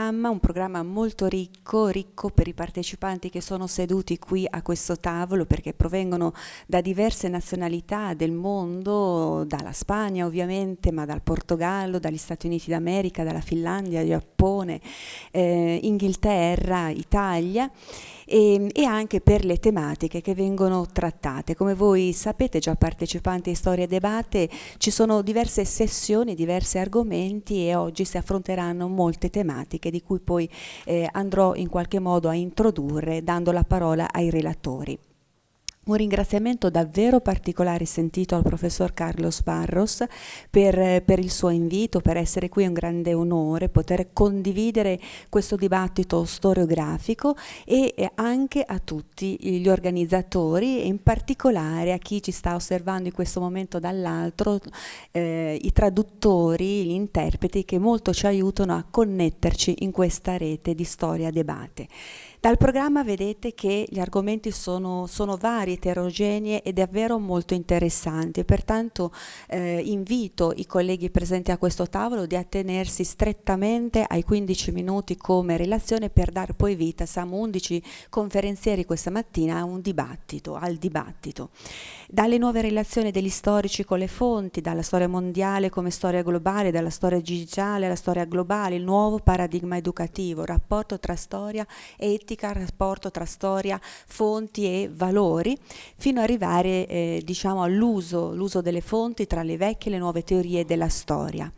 Un programma molto ricco per i partecipanti che sono seduti qui a questo tavolo, perché provengono da diverse nazionalità del mondo, dalla Spagna ovviamente, ma dal Portogallo, dagli Stati Uniti d'America, dalla Finlandia, Giappone, Inghilterra, Italia, e anche per le tematiche che vengono trattate. Come voi sapete, già partecipanti a Storia e Debate, ci sono diverse sessioni, diversi argomenti, e oggi si affronteranno molte tematiche di cui poi andrò in qualche modo a introdurre, dando la parola ai relatori. Un ringraziamento davvero particolare sentito al professor Carlos Barros per il suo invito, per essere qui. È un grande onore poter condividere questo dibattito storiografico, e anche a tutti gli organizzatori, e in particolare a chi ci sta osservando in questo momento dall'altro, i traduttori, gli interpreti che molto ci aiutano a connetterci in questa rete di Storia Debate. Dal programma vedete che gli argomenti sono vari, eterogenei e davvero molto interessanti, pertanto invito i colleghi presenti a questo tavolo di attenersi strettamente ai 15 minuti come relazione, per dar poi vita, siamo 11 conferenzieri questa mattina, al dibattito. Dalle nuove relazioni degli storici con le fonti, dalla storia mondiale come storia globale, dalla storia digitale alla storia globale, il nuovo paradigma educativo, rapporto tra storia e etica, rapporto tra storia, fonti e valori, fino ad arrivare all'uso delle fonti tra le vecchie e le nuove teorie della storia.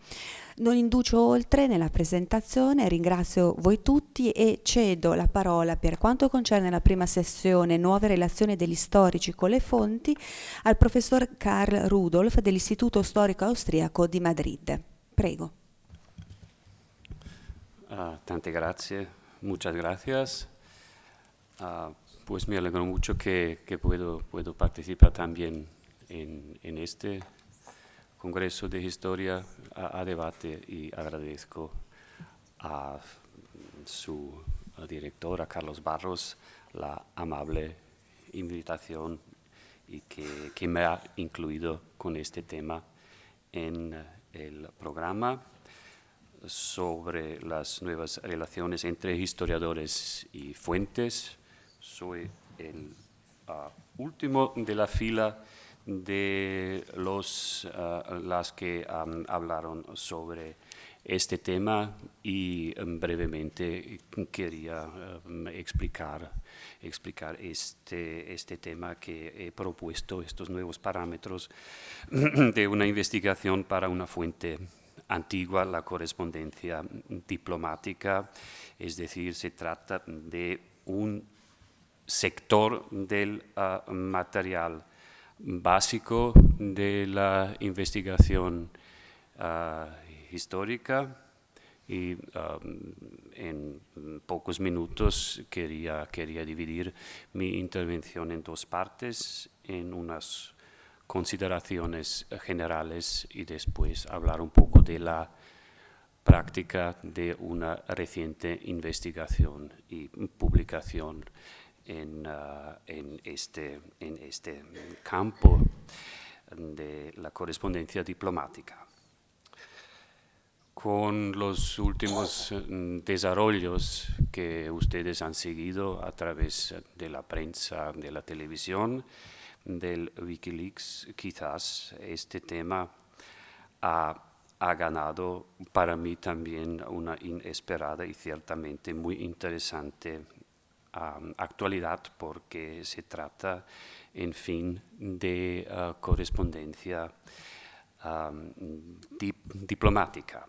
Non inducio oltre nella presentazione, ringrazio voi tutti e cedo la parola, per quanto concerne la prima sessione, nuove relazioni degli storici con le fonti, al professor Karl Rudolf dell'Istituto Storico Austriaco di Madrid. Prego. Tante grazie, muchas gracias. Pues me alegro mucho que puedo participar también en este Congreso de Historia a debate, y agradezco a su director, a Carlos Barros, la amable invitación y que me ha incluido con este tema en el programa sobre las nuevas relaciones entre historiadores y fuentes. Soy el último de la fila de las que hablaron sobre este tema, y brevemente quería explicar este tema que he propuesto, estos nuevos parámetros de una investigación para una fuente antigua, la correspondencia diplomática. Es decir, se trata de un sector del material básico de la investigación histórica, y en pocos minutos quería dividir mi intervención en dos partes, en unas consideraciones generales y después hablar un poco de la práctica de una reciente investigación y publicación en este campo de la correspondencia diplomática. Con los últimos desarrollos que ustedes han seguido a través de la prensa, de la televisión, del Wikileaks, quizás este tema ha ganado para mí también una inesperada y ciertamente muy interesante actualidad, porque se trata, en fin, de correspondencia diplomática,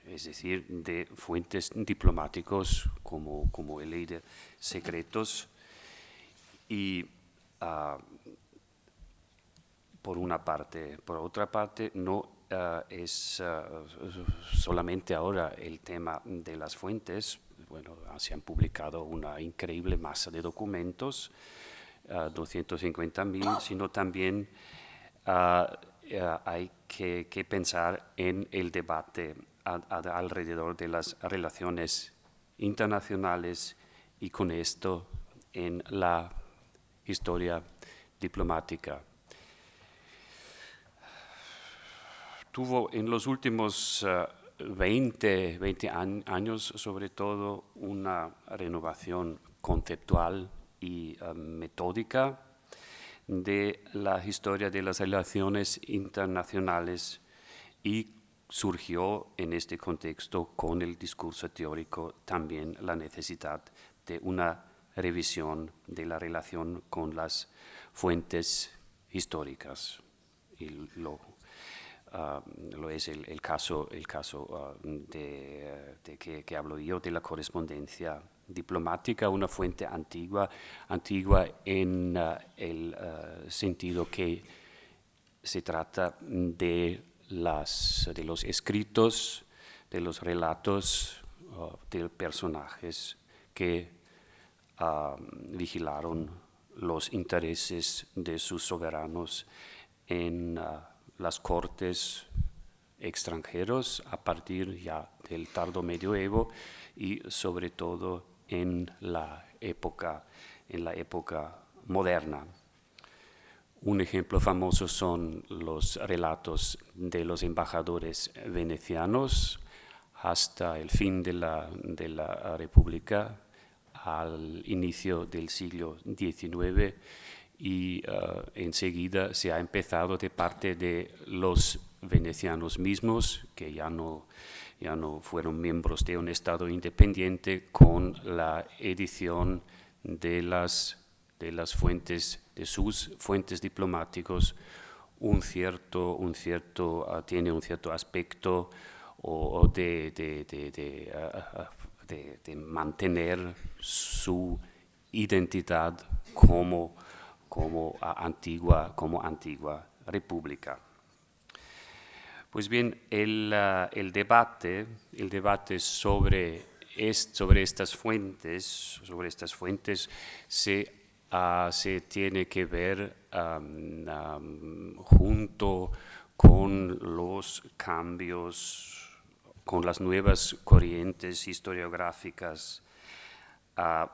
es decir, de fuentes diplomáticos como el ley de secretos. Y por otra parte, no es solamente ahora el tema de las fuentes. Bueno, se han publicado una increíble masa de documentos, 250.000, sino también hay que pensar en el debate alrededor de las relaciones internacionales, y con esto en la historia diplomática. Tuvo en los últimos 20 años, sobre todo, una renovación conceptual y metódica de la historia de las relaciones internacionales y surgió en este contexto con el discurso teórico también la necesidad de una revisión de la relación con las fuentes históricas. Y lo es el caso de que hablo yo, de la correspondencia diplomática, una fuente antigua en el sentido que se trata de los escritos, de los relatos de personajes que vigilaron los intereses de sus soberanos en las cortes extranjeros a partir ya del tardo medioevo y sobre todo en la época moderna. Un ejemplo famoso son los relatos de los embajadores venecianos hasta el fin de la República, al inicio del siglo XIX, y enseguida se ha empezado de parte de los venecianos mismos, que ya no fueron miembros de un Estado independiente, con la edición de las fuentes, de sus fuentes diplomáticos. Tiene un cierto aspecto de mantener su identidad como antigua república. Pues bien, el debate sobre estas fuentes se tiene que ver junto con los cambios, con las nuevas corrientes historiográficas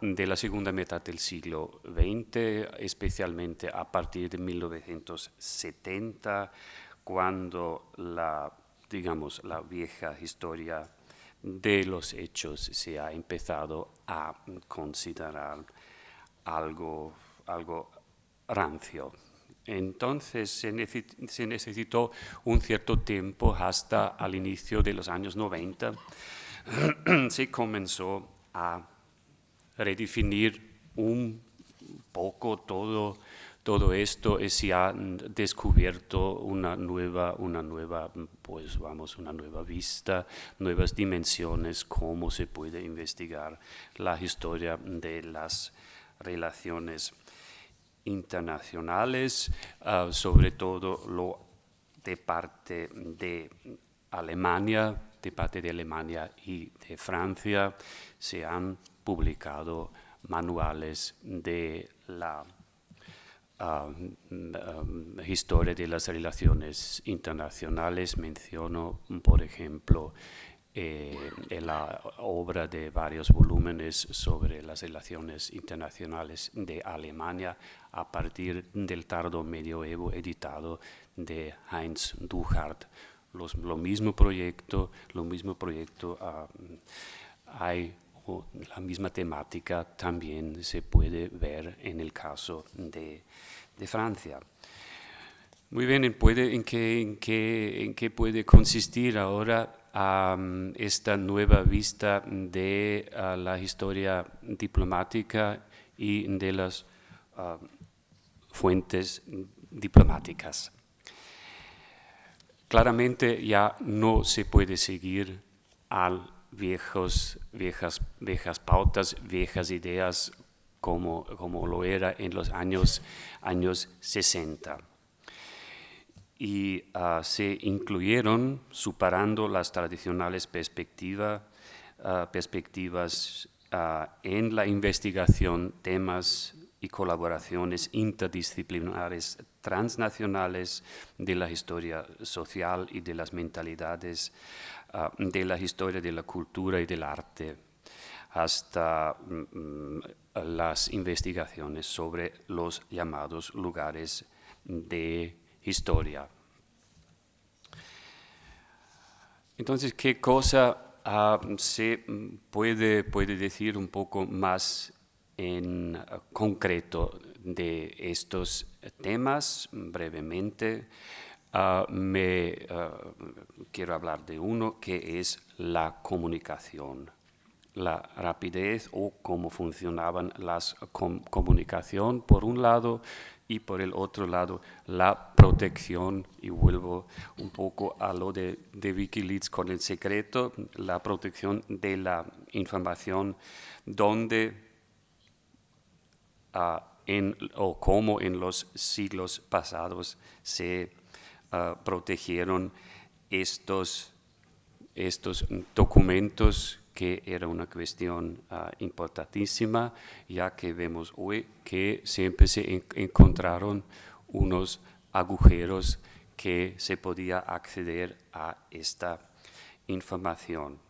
de la segunda mitad del siglo XX, especialmente a partir de 1970, cuando la vieja historia de los hechos se ha empezado a considerar algo rancio. Entonces se necesitó un cierto tiempo hasta al inicio de los años 90. Se comenzó a redefinir un poco todo esto y se ha descubierto una nueva vista, nuevas dimensiones, cómo se puede investigar la historia de las relaciones internacionales, sobre todo de parte de Alemania y de Francia. Se han publicado manuales de la historia de las relaciones internacionales. Menciono, por ejemplo, la obra de varios volúmenes sobre las relaciones internacionales de Alemania a partir del tardo medioevo, editado de Heinz Duchart. Lo mismo proyecto, hay la misma temática también se puede ver en el caso de Francia. Muy bien, ¿en qué puede consistir ahora esta nueva vista de la historia diplomática y de las fuentes diplomáticas? Claramente ya no se puede seguir viejas pautas, viejas ideas como lo era en los años 60. Y se incluyeron, superando las tradicionales perspectivas en la investigación, temas y colaboraciones interdisciplinares transnacionales de la historia social y de las mentalidades, de la historia de la cultura y del arte, hasta las investigaciones sobre los llamados lugares de historia. Entonces, ¿qué cosa se puede decir un poco más en concreto de estos temas? Brevemente, quiero hablar de uno que es la comunicación. La rapidez o cómo funcionaban las comunicación por un lado y por el otro lado la protección, y vuelvo un poco a lo de Wikileaks con el secreto, la protección de la información donde o cómo en los siglos pasados se protegieron estos documentos, que era una cuestión importantísima, ya que vemos hoy que siempre se encontraron unos agujeros que se podía acceder a esta información.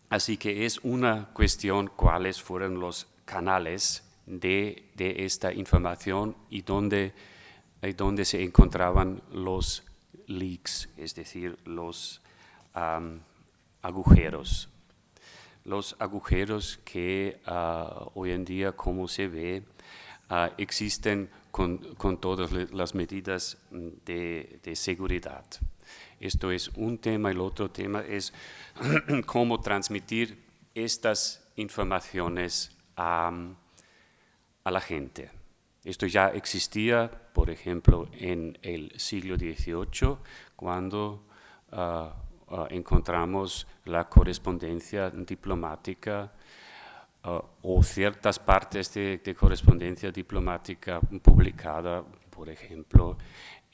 Así que es una cuestión cuáles fueron los canales de esta información y dónde se encontraban los leaks, es decir, los agujeros. Los agujeros que hoy en día, como se ve, existen con todas las medidas de seguridad. Esto es un tema. El otro tema es cómo transmitir estas informaciones a la gente. Esto ya existía, por ejemplo, en el siglo XVIII, cuando encontramos la correspondencia diplomática o ciertas partes de correspondencia diplomática publicada, por ejemplo,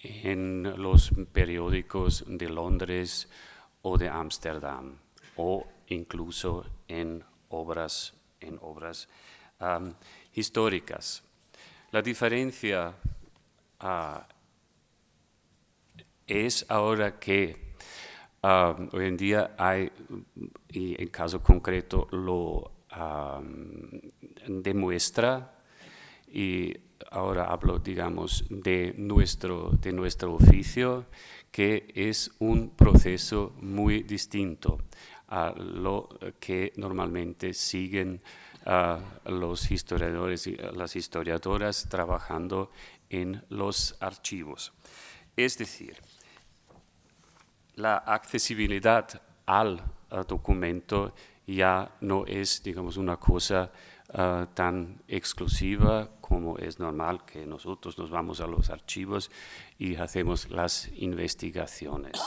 en los periódicos de Londres o de Ámsterdam, o incluso en obras históricas. La diferencia es ahora que hoy en día hay, y en caso concreto lo demuestra, y ahora hablo, digamos, de nuestro oficio, que es un proceso muy distinto a lo que normalmente siguen los historiadores y las historiadoras trabajando en los archivos. Es decir, la accesibilidad al documento ya no es, digamos, una cosa tan exclusiva como es normal que nosotros nos vamos a los archivos y hacemos las investigaciones,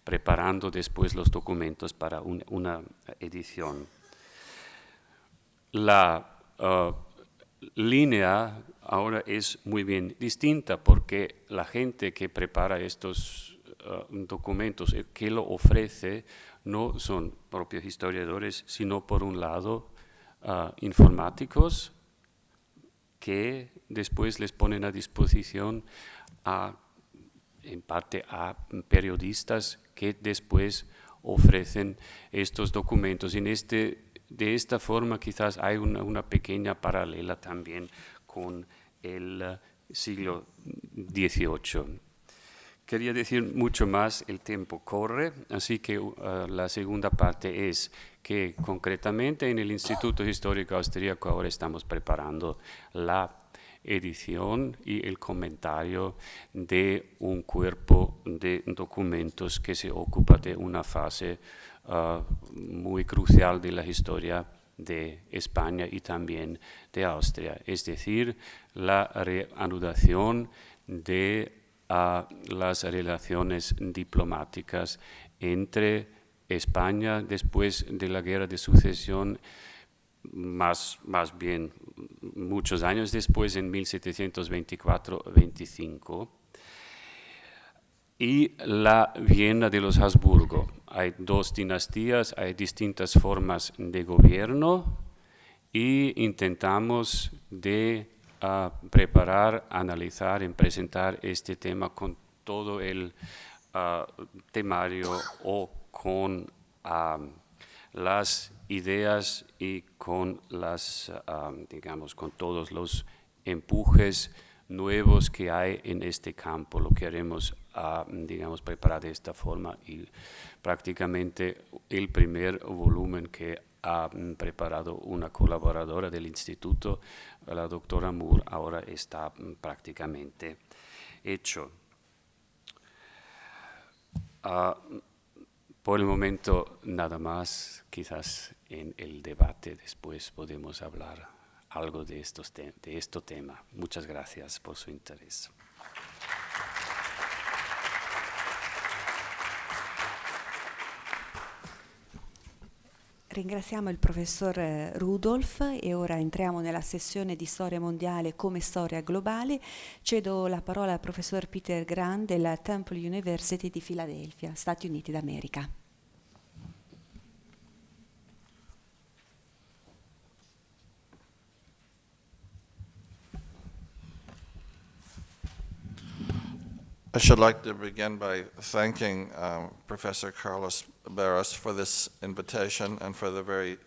preparando después los documentos para una edición. La línea ahora es muy bien distinta, porque la gente que prepara estos documentos, que lo ofrece, no son propios historiadores, sino por un lado informáticos que después les ponen a disposición en parte a periodistas que después ofrecen estos documentos. De esta forma quizás hay una pequeña paralela también con el siglo XVIII. Quería decir mucho más, el tiempo corre, así que la segunda parte es que concretamente en el Instituto Histórico Austríaco ahora estamos preparando la edición y el comentario de un cuerpo de documentos que se ocupa de una fase muy crucial de la historia de España y también de Austria, es decir, la reanudación de las relaciones diplomáticas entre España después de la Guerra de Sucesión, más bien muchos años después, en 1724-25, y la Viena de los Habsburgo. Hay dos dinastías, hay distintas formas de gobierno y intentamos preparar, analizar y presentar este tema con todo el temario o con las ideas y con digamos, con todos los empujes nuevos que hay en este campo. Lo queremos ha, digamos, preparado de esta forma y prácticamente el primer volumen que ha preparado una colaboradora del instituto, la doctora Moore, ahora está prácticamente hecho. Por el momento nada más, quizás en el debate después podemos hablar algo de este tema. Muchas gracias por su interés. Ringraziamo il professor Rudolf e ora entriamo nella sessione di storia mondiale come storia globale. Cedo la parola al professor Peter Grant della Temple University di Filadelfia, Stati Uniti d'America. I should like to begin by thanking Professor Carlos Barros for this invitation and for the very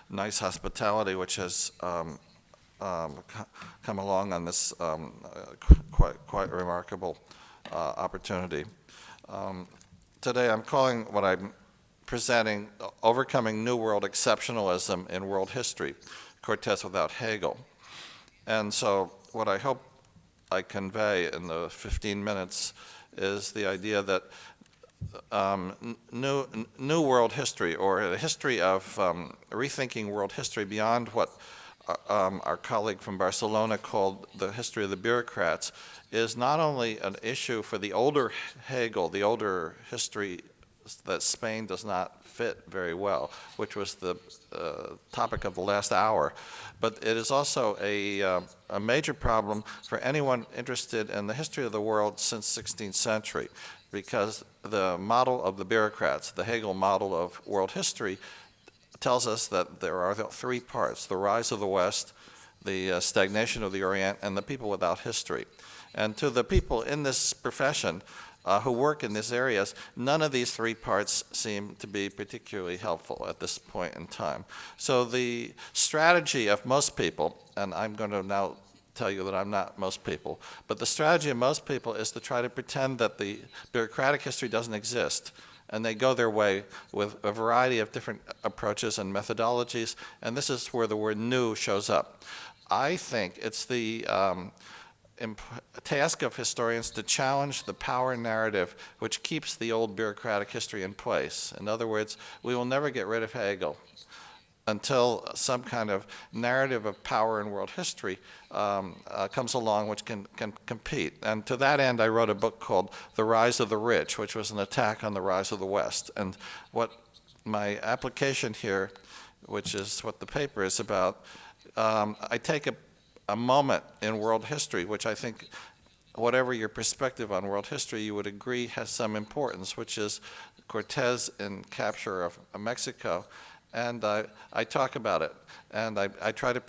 nice hospitality which has come along on this quite remarkable opportunity. Today I'm calling what I'm presenting Overcoming New World Exceptionalism in World History, Cortes without Hegel. And so what I hope I convey in the 15 minutes is the idea that new world history, or the history of rethinking world history beyond what our colleague from Barcelona called the history of the bureaucrats, is not only an issue for the older Hegel, the older history that Spain does not fit very well, which was the topic of the last hour, but it is also a major problem for anyone interested in the history of the world since 16th century, because the model of the bureaucrats, the Hegel model of world history, tells us that there are three parts: the rise of the West, the stagnation of the Orient, and the people without history. And to the people in this profession who work in these areas, none of these three parts seem to be particularly helpful at this point in time. So the strategy of most people, and I'm going to now tell you that I'm not most people, but the strategy of most people is to try to pretend that the bureaucratic history doesn't exist, and they go their way with a variety of different approaches and methodologies, and this is where the word new shows up. I think it's the task of historians to challenge the power narrative which keeps the old bureaucratic history in place. In other words, we will never get rid of Hegel until some kind of narrative of power in world history comes along which can compete. And to that end, I wrote a book called The Rise of the Rich, which was an attack on the rise of the West. And what my application here, which is what the paper is about, I take a moment in world history, which I think, whatever your perspective on world history, you would agree has some importance, which is Cortes in capture of Mexico. And I talk about it, and I try to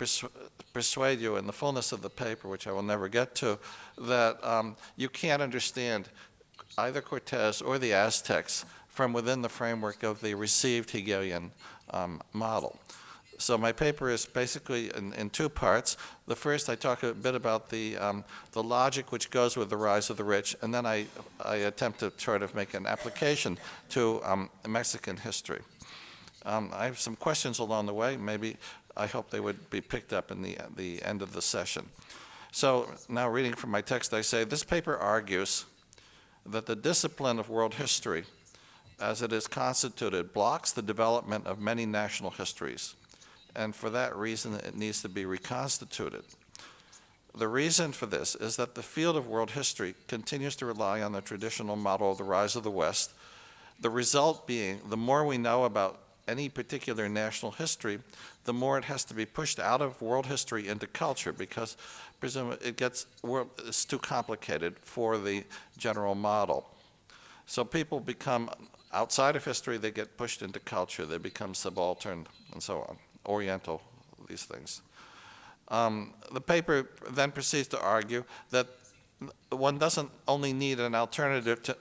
persuade you in the fullness of the paper, which I will never get to, that you can't understand either Cortes or the Aztecs from within the framework of the received Hegelian model. So my paper is basically in two parts. The first, I talk a bit about the logic which goes with the rise of the rich, and then I attempt to sort of make an application to Mexican history. I have some questions along the way. Maybe I hope they would be picked up in the end of the session. So now reading from my text, I say, this paper argues that the discipline of world history, as it is constituted, blocks the development of many national histories. And for that reason, it needs to be reconstituted. The reason for this is that the field of world history continues to rely on the traditional model of the rise of the West, the result being the more we know about any particular national history, the more it has to be pushed out of world history into culture, because presumably it's too complicated for the general model. So people become outside of history, they get pushed into culture, they become subaltern and so on. Oriental, these things. The paper then proceeds to argue that one doesn't only need an alternative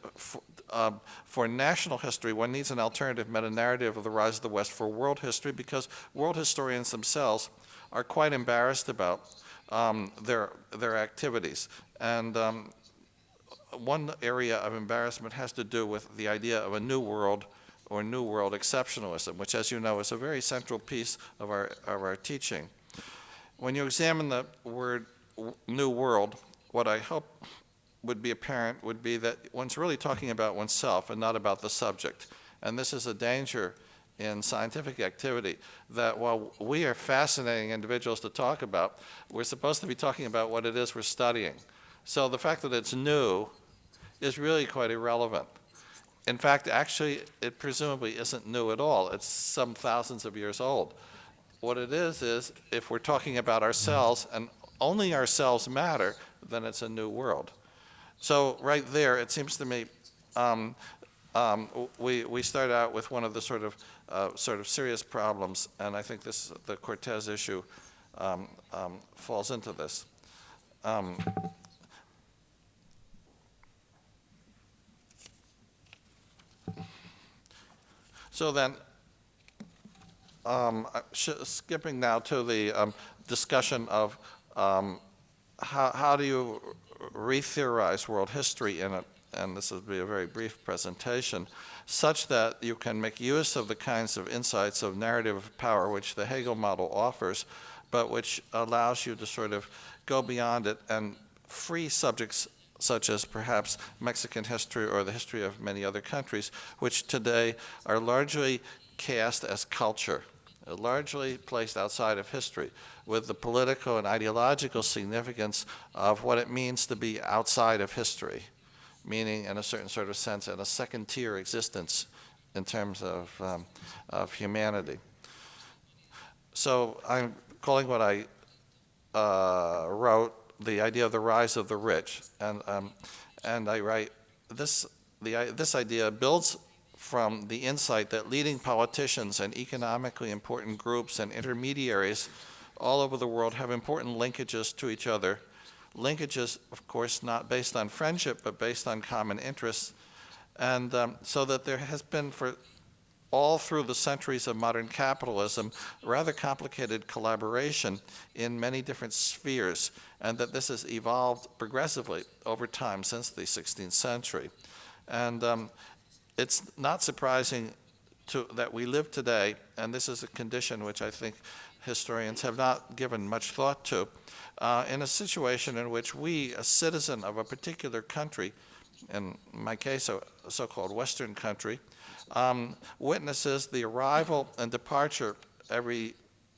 for national history, one needs an alternative meta-narrative of the rise of the West for world history, because world historians themselves are quite embarrassed about their activities. And one area of embarrassment has to do with the idea of a new world or New World exceptionalism, which, as you know, is a very central piece of our teaching. When you examine the word New World, what I hope would be apparent would be that one's really talking about oneself and not about the subject. And this is a danger in scientific activity, that while we are fascinating individuals to talk about, we're supposed to be talking about what it is we're studying. So the fact that it's new is really quite irrelevant. In fact, actually, it presumably isn't new at all. It's some thousands of years old. What it is if we're talking about ourselves and only ourselves matter, then it's a new world. So right there, it seems to me, we start out with one of the sort of serious problems, and I think the Cortés issue falls into this. So then, skipping now to the discussion of how do you re-theorize world history in it, and this will be a very brief presentation, such that you can make use of the kinds of insights of narrative power which the Hegel model offers, but which allows you to sort of go beyond it and free subjects such as perhaps Mexican history or the history of many other countries, which today are largely cast as culture, largely placed outside of history, with the political and ideological significance of what it means to be outside of history, meaning in a certain sort of sense in a second-tier existence in terms of humanity. So I'm calling what I wrote the idea of the rise of the rich, and I write this idea builds from the insight that leading politicians and economically important groups and intermediaries all over the world have important linkages to each other. Linkages, of course, not based on friendship, but based on common interests. And so that there has been, for all through the centuries of modern capitalism, rather complicated collaboration in many different spheres, and that this has evolved progressively over time since the 16th century. And it's not surprising that we live today, and this is a condition which I think historians have not given much thought to, in a situation in which we, a citizen of a particular country, in my case a so-called Western country, witnesses the arrival and departure every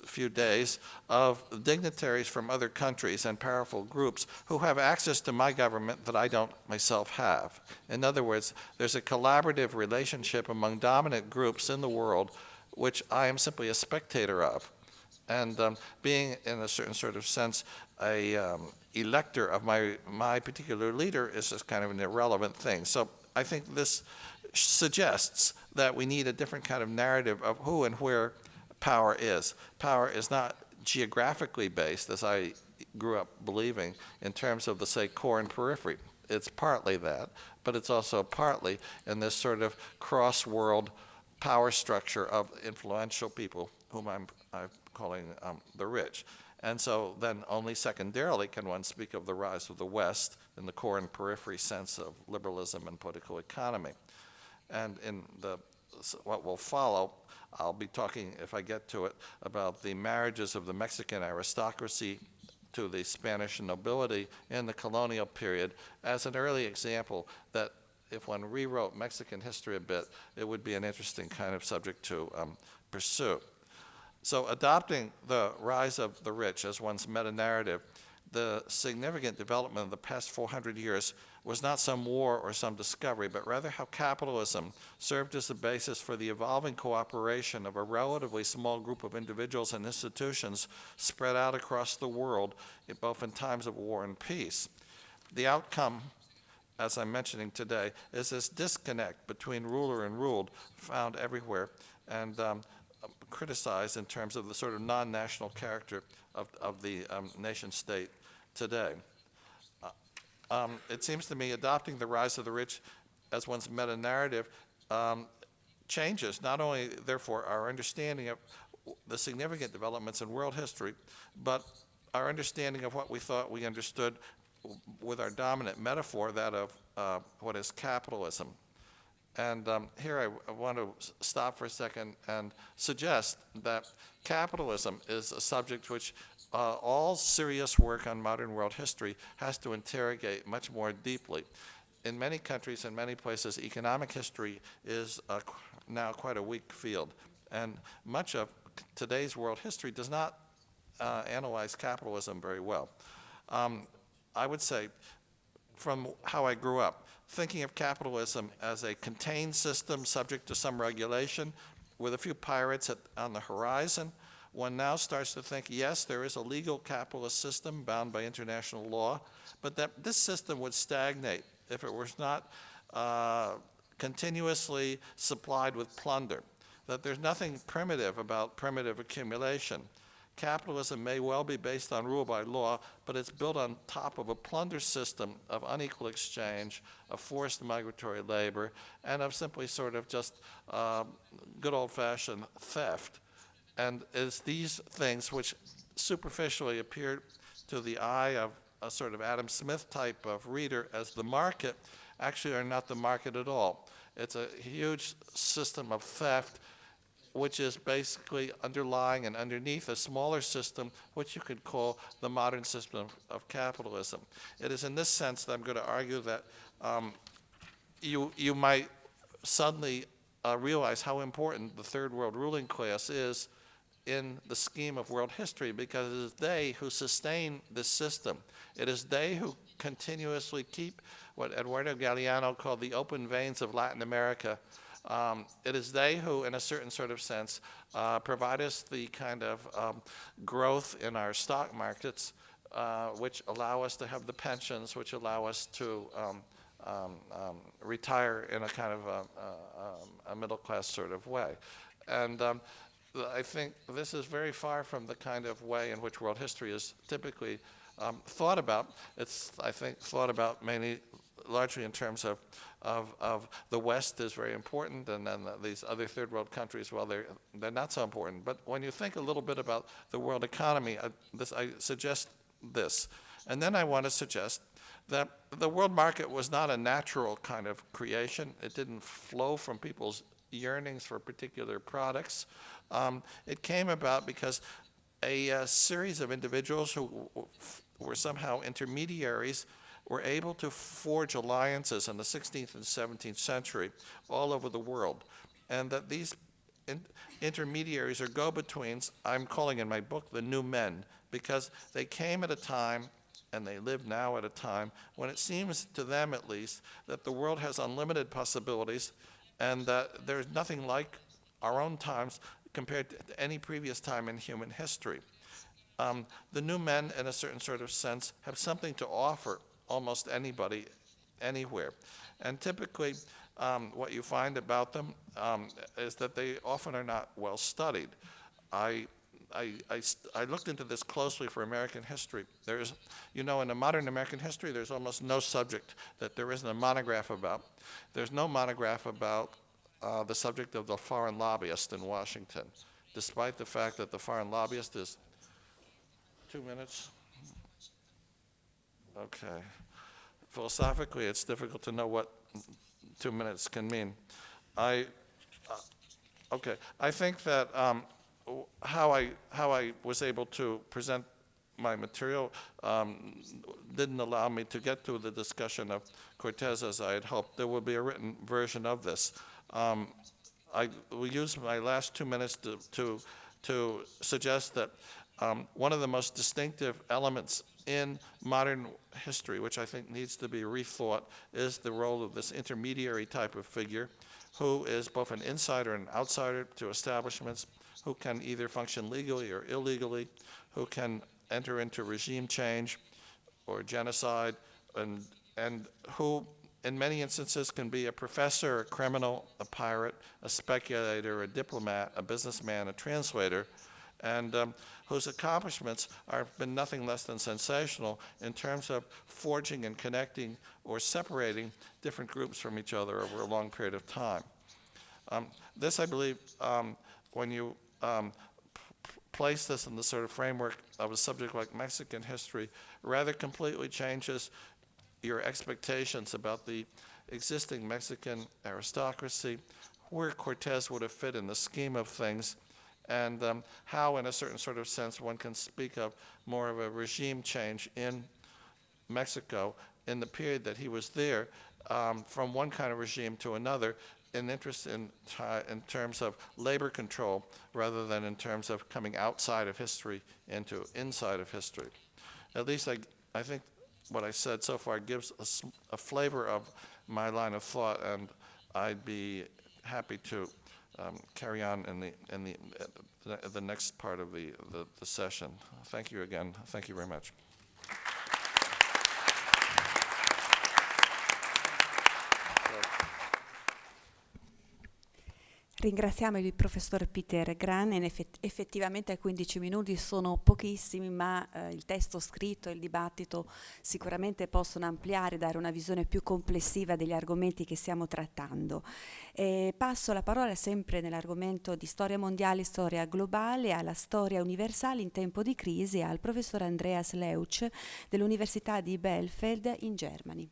few days of dignitaries from other countries and powerful groups who have access to my government that I don't myself have. In other words, there's a collaborative relationship among dominant groups in the world which I am simply a spectator of. And being, in a certain sort of sense, a elector of my particular leader is just kind of an irrelevant thing. So I think this suggests that we need a different kind of narrative of who and where power is. Power is not geographically based, as I grew up believing, in terms of the, say, core and periphery. It's partly that, but it's also partly in this sort of cross-world power structure of influential people whom I'm calling the rich. And so then only secondarily can one speak of the rise of the West in the core and periphery sense of liberalism and political economy. And in what will follow, I'll be talking, if I get to it, about the marriages of the Mexican aristocracy to the Spanish nobility in the colonial period as an early example that if one rewrote Mexican history a bit, it would be an interesting kind of subject to pursue. So adopting the rise of the rich as one's meta-narrative, the significant development of the past 400 years was not some war or some discovery, but rather how capitalism served as the basis for the evolving cooperation of a relatively small group of individuals and institutions spread out across the world, both in times of war and peace. The outcome, as I'm mentioning today, is this disconnect between ruler and ruled found everywhere and criticized in terms of the sort of non-national character of the nation state today. It seems to me adopting the rise of the rich as one's meta-narrative changes not only, therefore, our understanding of the significant developments in world history, but our understanding of what we thought we understood with our dominant metaphor, that of what is capitalism. And here I want to stop for a second and suggest that capitalism is a subject which all serious work on modern world history has to interrogate much more deeply. In many countries and many places, economic history is now quite a weak field. And much of today's world history does not analyze capitalism very well. I would say, from how I grew up, thinking of capitalism as a contained system subject to some regulation with a few pirates on the horizon, one now starts to think, yes, there is a legal capitalist system bound by international law, but that this system would stagnate if it was not continuously supplied with plunder, that there's nothing primitive about primitive accumulation. Capitalism may well be based on rule by law, but it's built on top of a plunder system of unequal exchange, of forced migratory labor, and of simply sort of just good old-fashioned theft. And it's these things which superficially appear to the eye of a sort of Adam Smith type of reader as the market, actually are not the market at all. It's a huge system of theft which is basically underlying and underneath a smaller system, which you could call the modern system of capitalism. It is in this sense that I'm going to argue that you might suddenly realize how important the third world ruling class is in the scheme of world history, because it is they who sustain this system. It is they who continuously keep what Eduardo Galeano called the open veins of Latin America. It is they who, in a certain sort of sense, provide us the kind of growth in our stock markets, which allow us to have the pensions, which allow us to retire in a kind of a middle-class sort of way. And I think this is very far from the kind of way in which world history is typically thought about. It's, I think, thought about mainly largely in terms of the West is very important, and then these other third world countries, well, they're not so important. But when you think a little bit about the world economy, I suggest this. And then I want to suggest that the world market was not a natural kind of creation. It didn't flow from people's yearnings for particular products. It came about because a series of individuals who were somehow intermediaries were able to forge alliances in the 16th and 17th century all over the world. And that these intermediaries or go-betweens, I'm calling in my book the new men, because they came at a time, and they live now at a time, when it seems to them at least that the world has unlimited possibilities and that there's nothing like our own times compared to any previous time in human history. The new men, in a certain sort of sense, have something to offer almost anybody, anywhere. And typically, what you find about them is that they often are not well studied. I looked into this closely for American history. There's, you know, in the modern American history, there's almost no subject that there isn't a monograph about. There's no monograph about the subject of the foreign lobbyist in Washington, despite the fact that the foreign lobbyist is 2 minutes. Okay. Philosophically, it's difficult to know what 2 minutes can mean. Okay. I think that how I was able to present my material didn't allow me to get to the discussion of Cortés as I had hoped. There will be a written version of this. I will use my last 2 minutes to suggest that one of the most distinctive elements in modern history, which I think needs to be rethought, is the role of this intermediary type of figure who is both an insider and outsider to establishments, who can either function legally or illegally, who can enter into regime change or genocide, and who in many instances can be a professor, a criminal, a pirate, a speculator, a diplomat, a businessman, a translator, and whose accomplishments have been nothing less than sensational in terms of forging and connecting or separating different groups from each other over a long period of time. This, I believe, when you place this in the sort of framework of a subject like Mexican history rather completely changes your expectations about the existing Mexican aristocracy, where Cortés would have fit in the scheme of things, and how, in a certain sort of sense, one can speak of more of a regime change in Mexico in the period that he was there, from one kind of regime to another, an interest in terms of labor control rather than in terms of coming outside of history into inside of history. At least I think what I said so far gives a flavor of my line of thought, and I'd be happy to carry on in the next part of the session. Thank you again. Thank you very much. Ringraziamo il professor Peter Gran. Effettivamente 15 minuti sono pochissimi, ma il testo scritto e il dibattito sicuramente possono ampliare, dare una visione più complessiva degli argomenti che stiamo trattando. Passo la parola sempre nell'argomento di storia mondiale, storia globale, alla storia universale in tempo di crisi, al professor Andreas Leuch dell'Università di Bielefeld in Germany.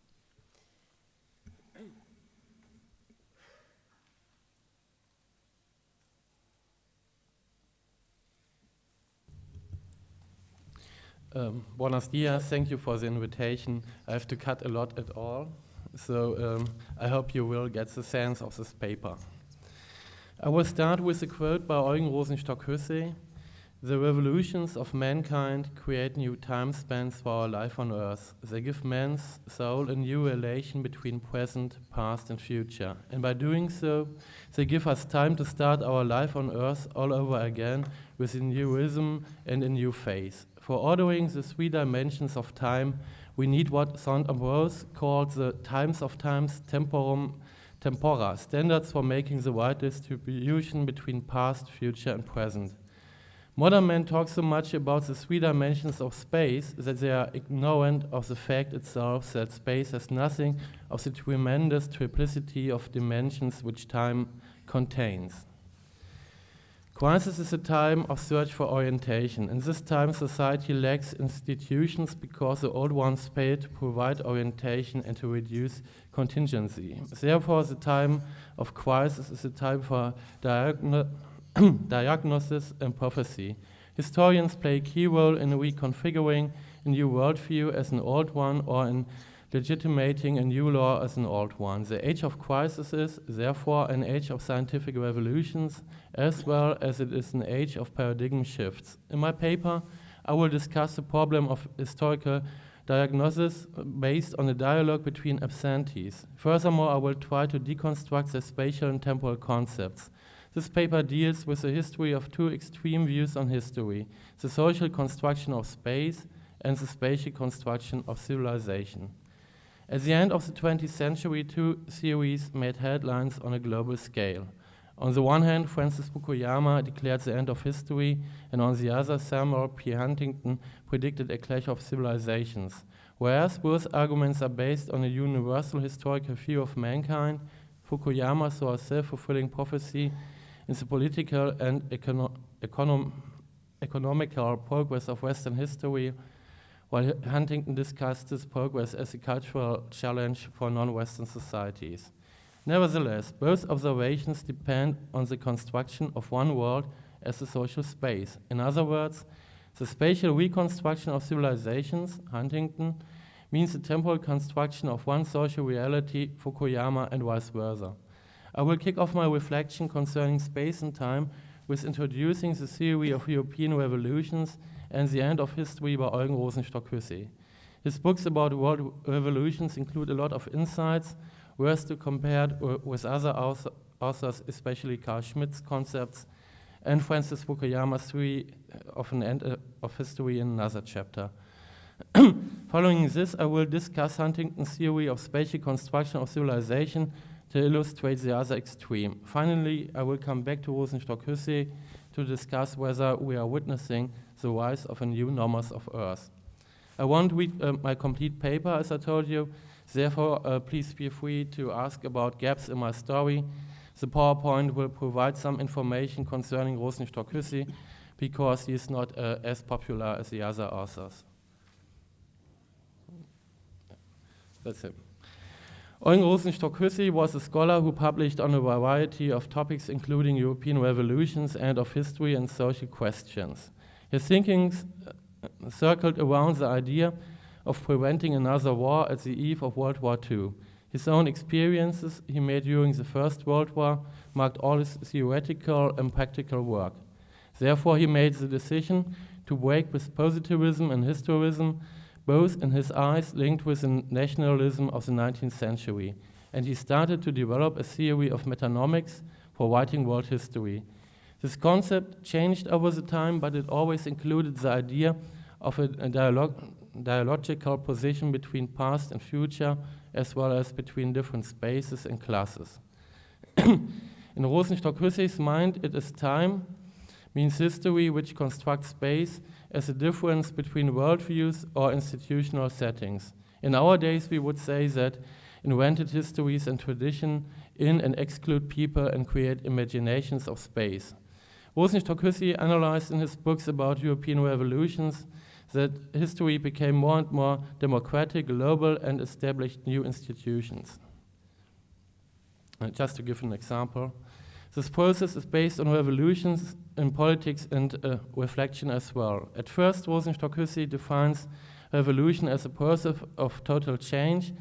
Buenos dias, thank you for the invitation. I have to cut a lot at all, so I hope you will get the sense of this paper. I will start with a quote by Eugen Rosenstock-Huessy: "The revolutions of mankind create new time spans for our life on Earth. They give man's soul a new relation between present, past and future. And by doing so, they give us time to start our life on Earth all over again with a new rhythm and a new phase. For ordering the three dimensions of time, we need what St. Ambrose called the times of times, temporum, tempora, standards for making the right distribution between past, future and present. Modern men talk so much about the three dimensions of space that they are ignorant of the fact itself that space has nothing of the tremendous triplicity of dimensions which time contains. Crisis is a time of search for orientation. In this time, society lacks institutions because the old ones failed to provide orientation and to reduce contingency. Therefore, the time of crisis is a time for diagnosis and prophecy. Historians play a key role in reconfiguring a new worldview as an old one, or in legitimating a new law as an old one. The age of crisis is, therefore, an age of scientific revolutions, as well as it is an age of paradigm shifts. In my paper, I will discuss the problem of historical diagnosis based on a dialogue between absentees. Furthermore, I will try to deconstruct the spatial and temporal concepts. This paper deals with the history of two extreme views on history: the social construction of space and the spatial construction of civilization. At the end of the 20th century, two theories made headlines on a global scale. On the one hand, Francis Fukuyama declared the end of history, and on the other, Samuel P. Huntington predicted a clash of civilizations. Whereas both arguments are based on a universal historical view of mankind, Fukuyama saw a self-fulfilling prophecy in the political and economical progress of Western history, while Huntington discussed this progress as a cultural challenge for non-Western societies. Nevertheless, both observations depend on the construction of one world as a social space. In other words, the spatial reconstruction of civilizations, Huntington, means the temporal construction of one social reality, Fukuyama, and vice versa. I will kick off my reflection concerning space and time with introducing the theory of European revolutions and the end of history by Eugen Rosenstock-Huessy. His books about world revolutions include a lot of insights, worth to compare with other authors, especially Carl Schmitt's concepts and Francis Fukuyama's theory of an end of history in another chapter. Following this, I will discuss Huntington's theory of spatial construction of civilization to illustrate the other extreme. Finally, I will come back to Rosenstock-Huessy to discuss whether we are witnessing the rise of a new nomos of Earth. I won't read my complete paper, as I told you, therefore please feel free to ask about gaps in my story. The PowerPoint will provide some information concerning Rosenstock-Huessy, because he is not as popular as the other authors. That's it. Eugen Rosenstock-Huessy was a scholar who published on a variety of topics, including European revolutions and of history and social questions. His thinking circled around the idea of preventing another war at the eve of World War II. His own experiences he made during the First World War marked all his theoretical and practical work. Therefore, he made the decision to break with positivism and historism, both in his eyes linked with the nationalism of the 19th century, and he started to develop a theory of metanomics for writing world history. This concept changed over the time, but it always included the idea of a dialogical position between past and future, as well as between different spaces and classes. In Rosenstock-Huessy's mind, it is time means history which constructs space as a difference between worldviews or institutional settings. In our days, we would say that invented histories and tradition in and exclude people and create imaginations of space. Rosenstock-Huessy analyzed in his books about European revolutions that history became more and more democratic, global, and established new institutions. Just to give an example, this process is based on revolutions in politics and reflection as well. At first, Rosenstock-Huessy defines revolution as a process of total change,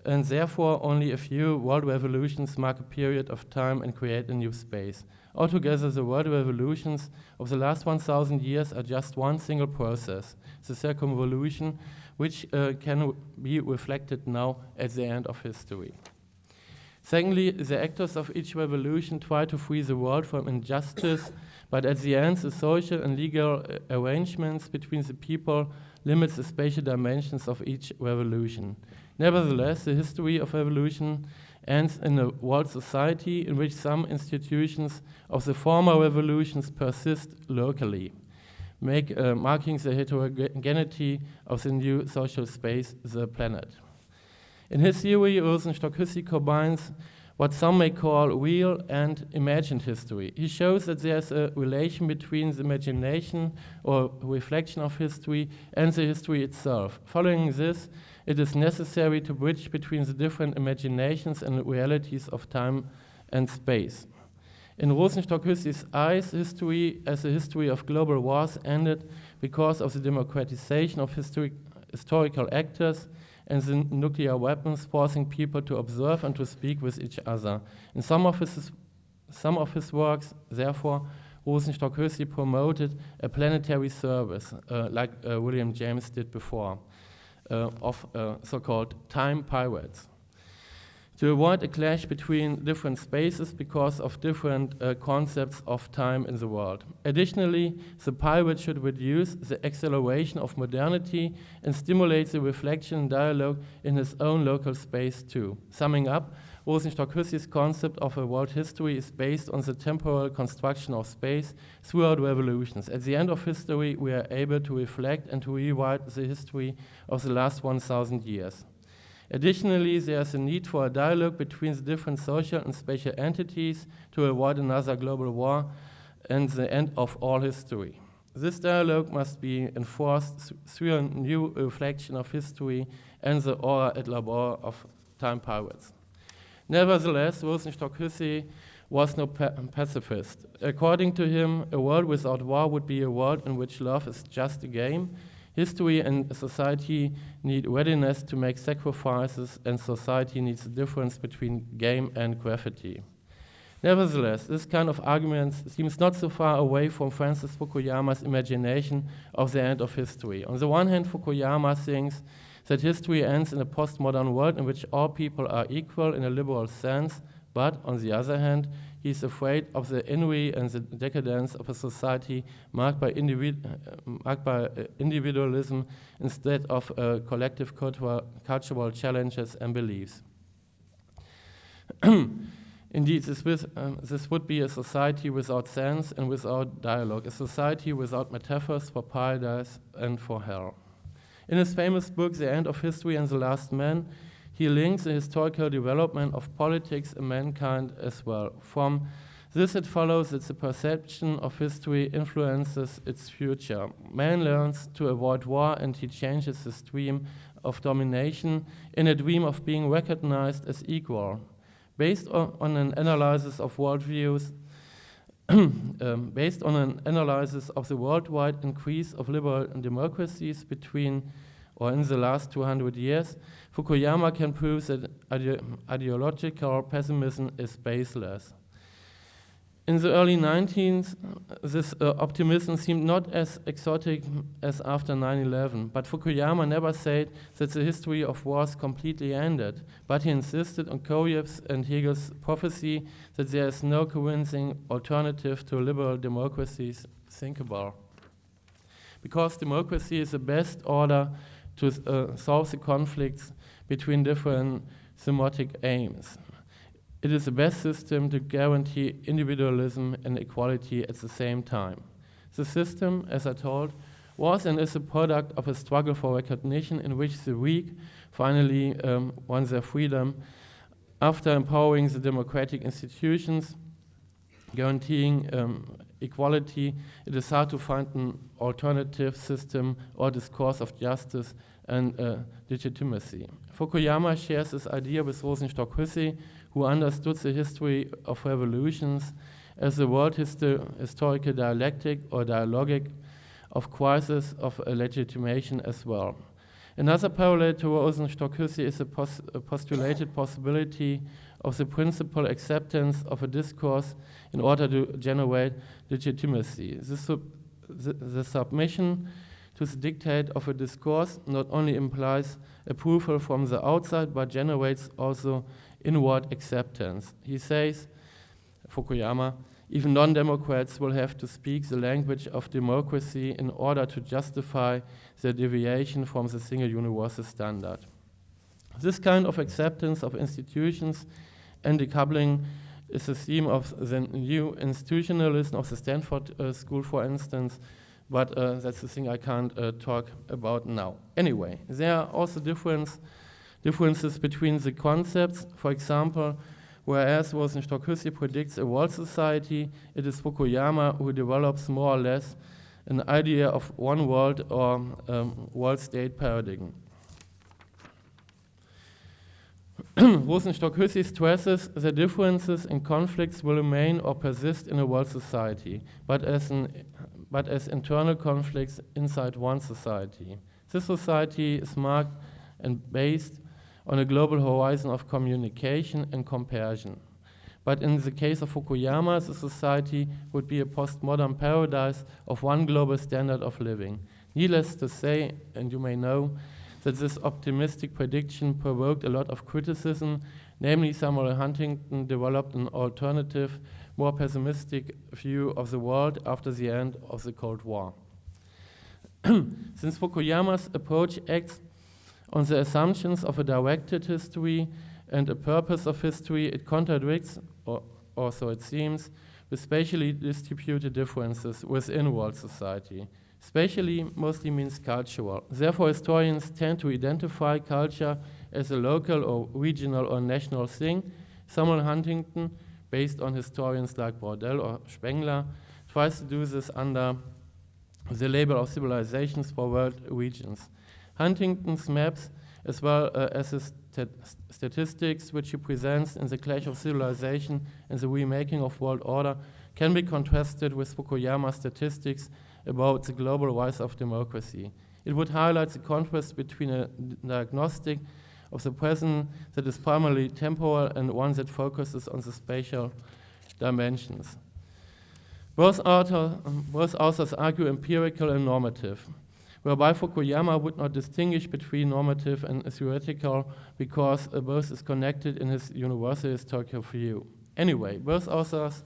and therefore only a few world revolutions mark a period of time and create a new space. Altogether, the world revolutions of the last 1,000 years are just one single process, the circumvolution, which can be reflected now at the end of history. Secondly, the actors of each revolution try to free the world from injustice, but at the end, the social and legal arrangements between the people limits the spatial dimensions of each revolution. Nevertheless, the history of revolution ends in a world society in which some institutions of the former revolutions persist locally, marking the heterogeneity of the new social space, the planet. In his theory, Rosenstock-Huessy combines what some may call real and imagined history. He shows that there's a relation between the imagination or reflection of history and the history itself. Following this, it is necessary to bridge between the different imaginations and realities of time and space. In Rosenstock-Huessy's eyes, history as a history of global wars ended because of the democratization of historical actors and the nuclear weapons, forcing people to observe and to speak with each other. In some of his works, therefore, Rosenstock-Huessy promoted a planetary service, like William James did before, of so-called time pirates, to avoid a clash between different spaces because of different concepts of time in the world. Additionally, the pirate should reduce the acceleration of modernity and stimulate the reflection and dialogue in his own local space too. Summing up, Rosenstock-Huessy's concept of a world history is based on the temporal construction of space throughout revolutions. At the end of history, we are able to reflect and to rewrite the history of the last 1,000 years. Additionally, there is a need for a dialogue between the different social and spatial entities to avoid another global war and the end of all history. This dialogue must be enforced through a new reflection of history and the aura et labor of time pirates. Nevertheless, Rosenstock-Huessy was no pacifist. According to him, a world without war would be a world in which love is just a game. History and society need readiness to make sacrifices, and society needs a difference between game and graffiti. Nevertheless, this kind of argument seems not so far away from Francis Fukuyama's imagination of the end of history. On the one hand, Fukuyama thinks that history ends in a postmodern world in which all people are equal in a liberal sense, but on the other hand, he is afraid of the ennui and the decadence of a society marked by individualism instead of collective cultural challenges and beliefs. Indeed, this would be a society without sense and without dialogue, a society without metaphors for paradise and for hell. In his famous book, The End of History and the Last Man, he links the historical development of politics and mankind as well, from This it follows that the perception of history influences its future. Man learns to avoid war and he changes the stream of domination in a dream of being recognized as equal. Based on an analysis of worldviews, based on an analysis of the worldwide increase of liberal democracies between or in the last 200 years, Fukuyama can prove that ideological pessimism is baseless. In the early 19th, this optimism seemed not as exotic as after 9/11, but Fukuyama never said that the history of wars completely ended, but he insisted on Koryev's and Hegel's prophecy that there is no convincing alternative to liberal democracies thinkable. Because democracy is the best order to solve the conflicts between different thematic aims. It is the best system to guarantee individualism and equality at the same time. The system, as I told, was and is a product of a struggle for recognition in which the weak finally won their freedom. After empowering the democratic institutions, guaranteeing equality, it is hard to find an alternative system or discourse of justice and legitimacy. Fukuyama shares this idea with Rosenstock-Huessy, who understood the history of revolutions as the world historical dialectic or dialogic of crisis of legitimation as well. Another parallel to Rosenstock-Huessy is a postulated possibility of the principal acceptance of a discourse in order to generate legitimacy. The submission to the dictate of a discourse not only implies approval from the outside, but generates also inward acceptance. He says, Fukuyama, even non-democrats will have to speak the language of democracy in order to justify their deviation from the single universal standard. This kind of acceptance of institutions and decoupling is the theme of the new institutionalism of the Stanford School, for instance, but that's the thing I can't talk about now. Anyway, there are also differences between the concepts. For example, whereas Rosenstock-Huessy predicts a world society, it is Fukuyama who develops more or less an idea of one world or world state paradigm. Rosenstock-Huessy stresses that differences and conflicts will remain or persist in a world society, but as internal conflicts inside one society. This society is marked and based on a global horizon of communication and comparison. But in the case of Fukuyama, the society would be a postmodern paradise of one global standard of living. Needless to say, and you may know, that this optimistic prediction provoked a lot of criticism, namely Samuel Huntington developed an alternative, more pessimistic view of the world after the end of the Cold War. Since Fukuyama's approach acts on the assumptions of a directed history and a purpose of history, it contradicts, or so it seems, with spatially distributed differences within world society. Spatially mostly means cultural. Therefore, historians tend to identify culture as a local or regional or national thing. Samuel Huntington, based on historians like Braudel or Spengler, tries to do this under the label of civilizations for world regions. Huntington's maps, as well as his statistics, which he presents in The Clash of Civilization and the Remaking of World Order, can be contrasted with Fukuyama's statistics about the global rise of democracy. It would highlight the contrast between a diagnostic of the present that is primarily temporal and one that focuses on the spatial dimensions. Both authors argue empirical and normative, whereby Fukuyama would not distinguish between normative and theoretical because both is connected in his universal historical view. Anyway, both authors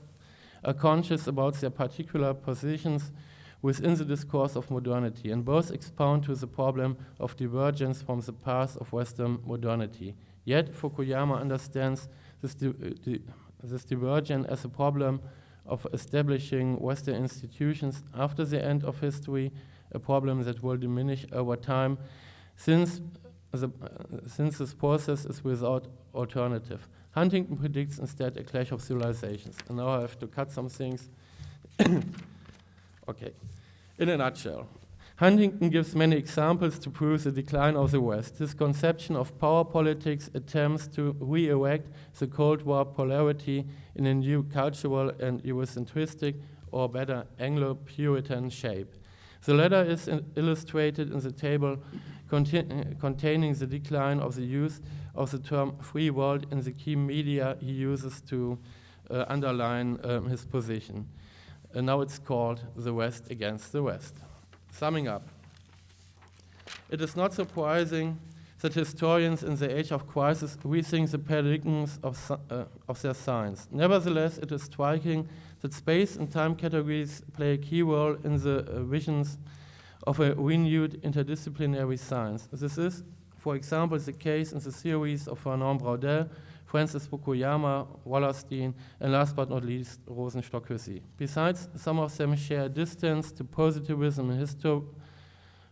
are conscious about their particular positions within the discourse of modernity, and both expound to the problem of divergence from the path of Western modernity. Yet Fukuyama understands this divergence as a problem of establishing Western institutions after the end of history, a problem that will diminish over time, since since this process is without alternative. Huntington predicts instead a clash of civilizations. And now I have to cut some things. Okay. In a nutshell, Huntington gives many examples to prove the decline of the West. His conception of power politics attempts to re-erect the Cold War polarity in a new cultural and Eurocentristic, or better, Anglo-Puritan shape. The latter is illustrated in the table containing the decline of the use of the term free world in the key media he uses to underline his position. Now it's called The West Against the West. Summing up, it is not surprising that historians in the age of crisis rethink the paradigms of their science. Nevertheless, it is striking that space and time categories play a key role in the visions of a renewed interdisciplinary science. This is, for example, the case in the theories of Fernand Braudel, Francis Fukuyama, Wallerstein, and last but not least, Rosenstock-Huessy. Besides, some of them share distance to positivism and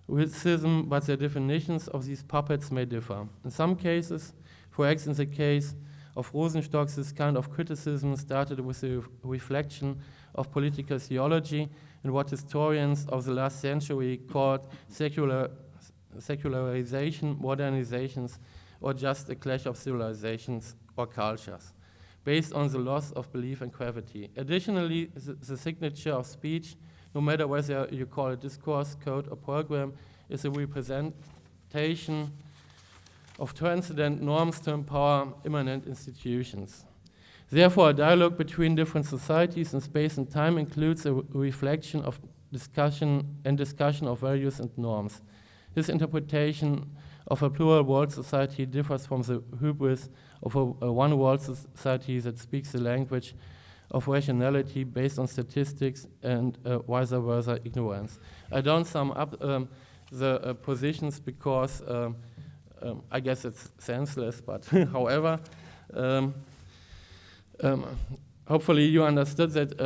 historicism, but their definitions of these puppets may differ. In some cases, for example, in the case of Rosenstock, this kind of criticism started with the reflection of political theology and what historians of the last century called secularization, modernizations, or just a clash of civilizations or cultures, based on the loss of belief and gravity. Additionally, the signature of speech, no matter whether you call it discourse, code, or program, is a representation of transcendent norms to empower immanent institutions. Therefore, a dialogue between different societies in space and time includes a reflection of discussion of values and norms. This interpretation of a plural world society differs from the hubris of a one world society that speaks the language of rationality based on statistics and vice versa ignorance. I don't sum up the positions because I guess it's senseless, but however, hopefully you understood that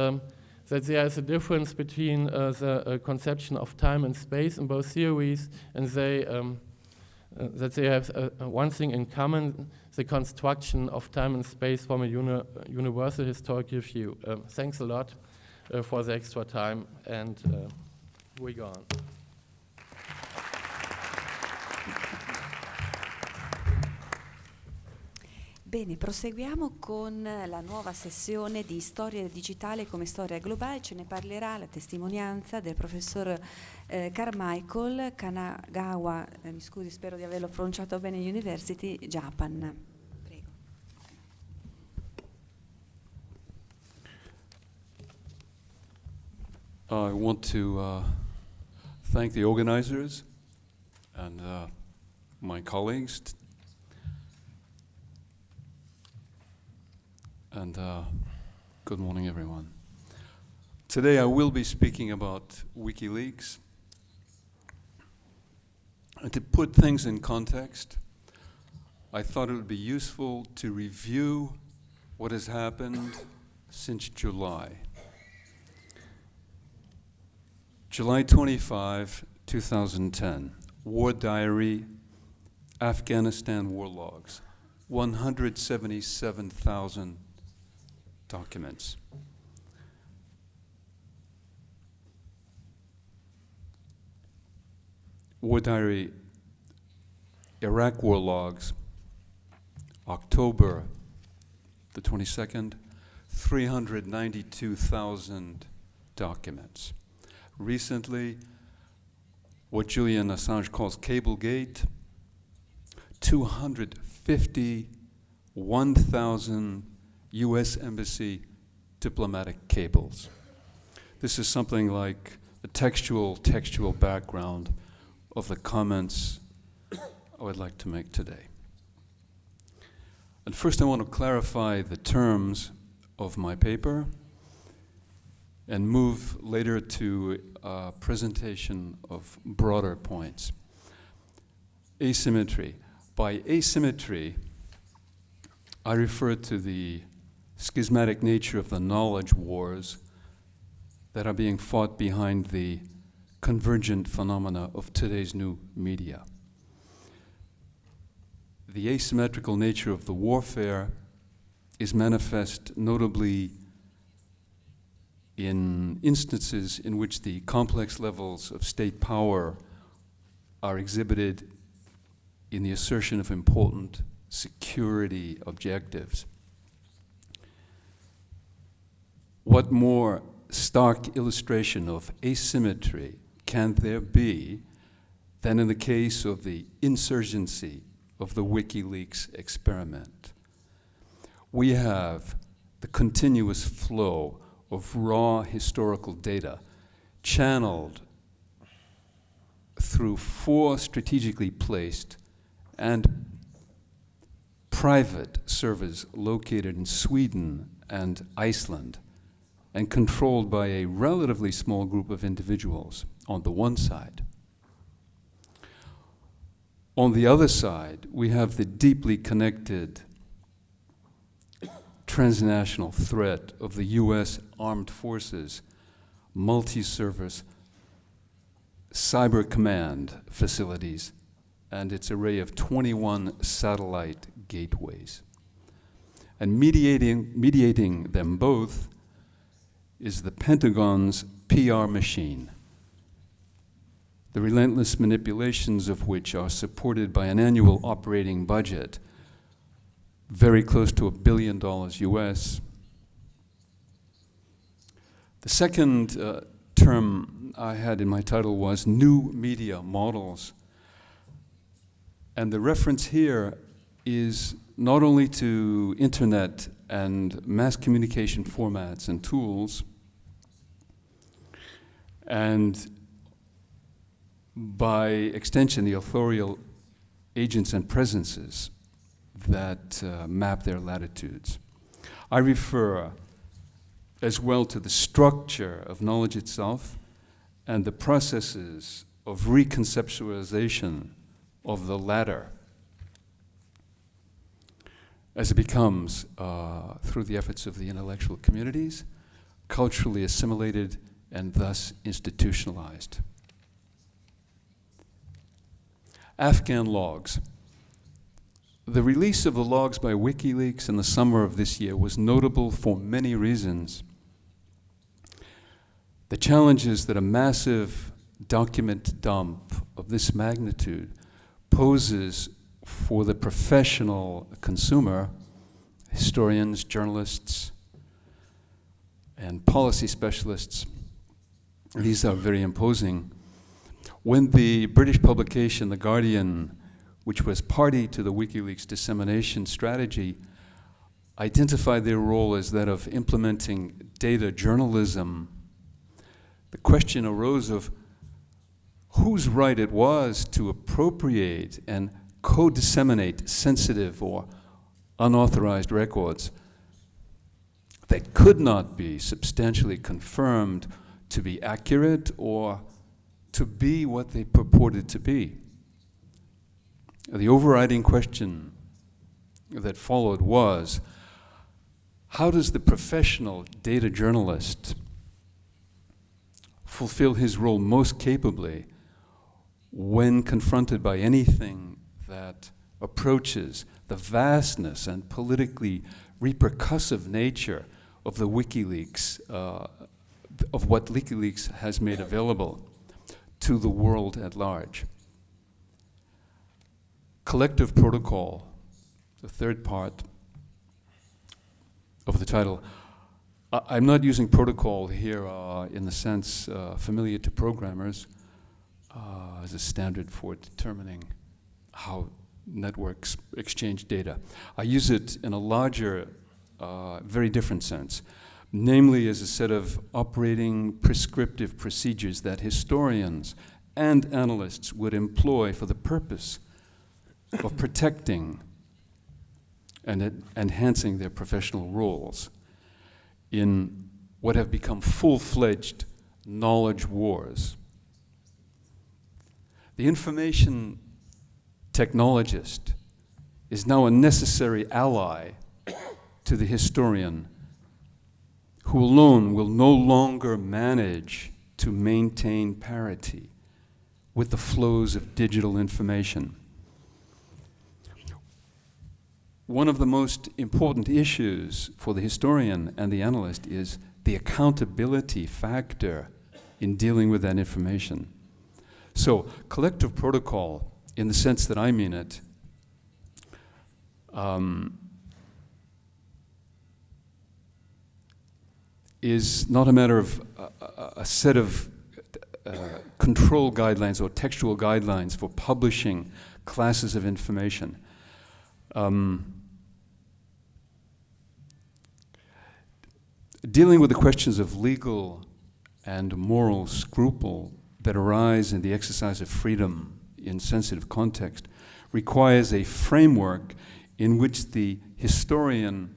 that there is a difference between the conception of time and space in both theories, and that they have one thing in common: the construction of time and space from a universal historical view. Thanks a lot for the extra time, and we go on. Bene, proseguiamo con la nuova sessione di Storia digitale come storia globale. Ce ne parlerà la testimonianza del professor Carmichael Kanagawa, mi scusi, spero di averlo pronunciato bene, University, Japan. Prego. I want to thank the organizers and my colleagues. And good morning, everyone. Today I will be speaking about WikiLeaks. And to put things in context, I thought it would be useful to review what has happened since July. July 25, 2010, War Diary, Afghanistan War Logs, 177,000 documents. War Diary, Iraq War Logs, October the 22nd, 392,000 documents. Recently, what Julian Assange calls Cablegate, 251,000 US Embassy diplomatic cables. This is something like the textual background of the comments I would like to make today. And first I want to clarify the terms of my paper and move later to a presentation of broader points. Asymmetry. By asymmetry, I refer to the schismatic nature of the knowledge wars that are being fought behind the convergent phenomena of today's new media. the asymmetrical nature of the warfare is manifest notably in instances in which the complex levels of state power are exhibited in the assertion of important security objectives. What more stark illustration of asymmetry can there be than in the case of the insurgency of the WikiLeaks experiment? We have the continuous flow of raw historical data channeled through 4 strategically placed and private servers located in Sweden and Iceland and controlled by a relatively small group of individuals on the one side. On the other side, we have the deeply connected transnational threat of the US Armed Forces multi-service cyber command facilities and its array of 21 satellite gateways. And mediating them both is the Pentagon's PR machine, the relentless manipulations of which are supported by an annual operating budget very close to $1 billion US. The second term I had in my title was new media models. And the reference here is not only to internet and mass communication formats and tools, and by extension, the authorial agents and presences that map their latitudes. I refer as well to the structure of knowledge itself and the processes of reconceptualization of the latter as it becomes, through the efforts of the intellectual communities, culturally assimilated and thus institutionalized. Afghan logs. The release of the logs by WikiLeaks in the summer of this year was notable for many reasons. The challenges that a massive document dump of this magnitude poses for the professional consumer, historians, journalists, and policy specialists, these are very imposing. When the British publication, The Guardian, which was party to the WikiLeaks dissemination strategy, identified their role as that of implementing data journalism, the question arose of whose right it was to appropriate and co-disseminate sensitive or unauthorized records that could not be substantially confirmed to be accurate or to be what they purported to be. The overriding question that followed was, how does the professional data journalist fulfill his role most capably when confronted by anything that approaches the vastness and politically repercussive nature of the WikiLeaks, of what WikiLeaks has made available to the world at large? Collective protocol, the third part of the title. I'm not using protocol here in the sense familiar to programmers as a standard for determining how networks exchange data. I use it in a larger, very different sense, namely as a set of operating prescriptive procedures that historians and analysts would employ for the purpose of protecting and enhancing their professional roles in what have become full-fledged knowledge wars. The information technologist is now a necessary ally to the historian, who alone will no longer manage to maintain parity with the flows of digital information. one of the most important issues for the historian and the analyst is the accountability factor in dealing with that information. So, collective protocol, in the sense that I mean it, is not a matter of a set of control guidelines or textual guidelines for publishing classes of information. Dealing with the questions of legal and moral scruple that arise in the exercise of freedom in sensitive context requires a framework in which the historian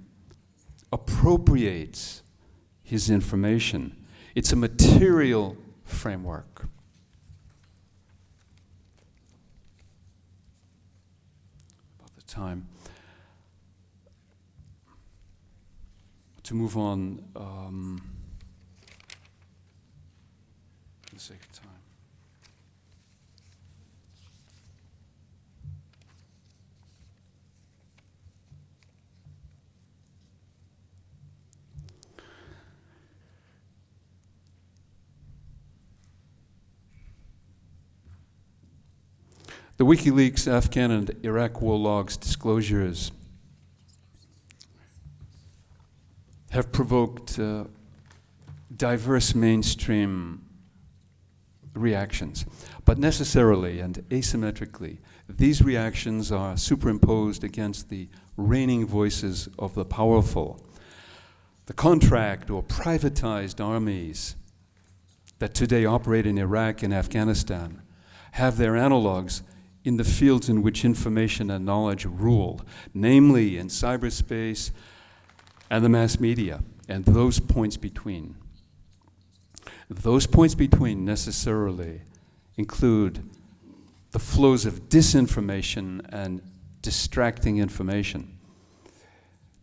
appropriates his information. It's a material framework. About the time. To move on, for the sake of time. The WikiLeaks Afghan and Iraq war logs disclosures have provoked diverse mainstream reactions. But necessarily and asymmetrically, these reactions are superimposed against the reigning voices of the powerful. The contract or privatized armies that today operate in Iraq and Afghanistan have their analogs in the fields in which information and knowledge rule, namely in cyberspace and the mass media, and those points between. Those points between necessarily include the flows of disinformation and distracting information.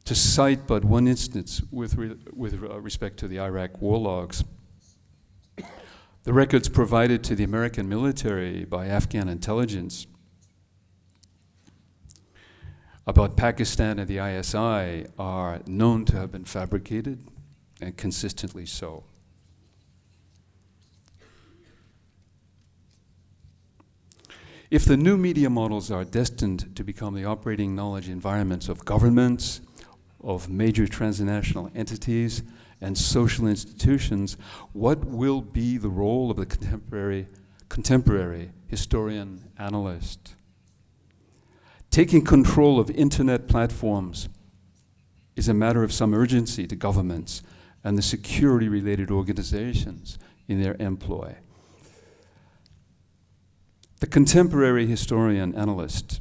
To cite but one instance with respect to the Iraq war logs, the records provided to the American military by Afghan intelligence about Pakistan and the ISI are known to have been fabricated, and consistently so. If the new media models are destined to become the operating knowledge environments of governments, of major transnational entities, and social institutions, what will be the role of the contemporary historian analyst? Taking control of internet platforms is a matter of some urgency to governments and the security-related organizations in their employ. The contemporary historian analyst,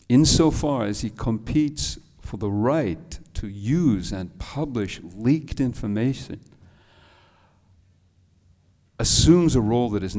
insofar as he competes for the right to use and publish leaked information, assumes a role that is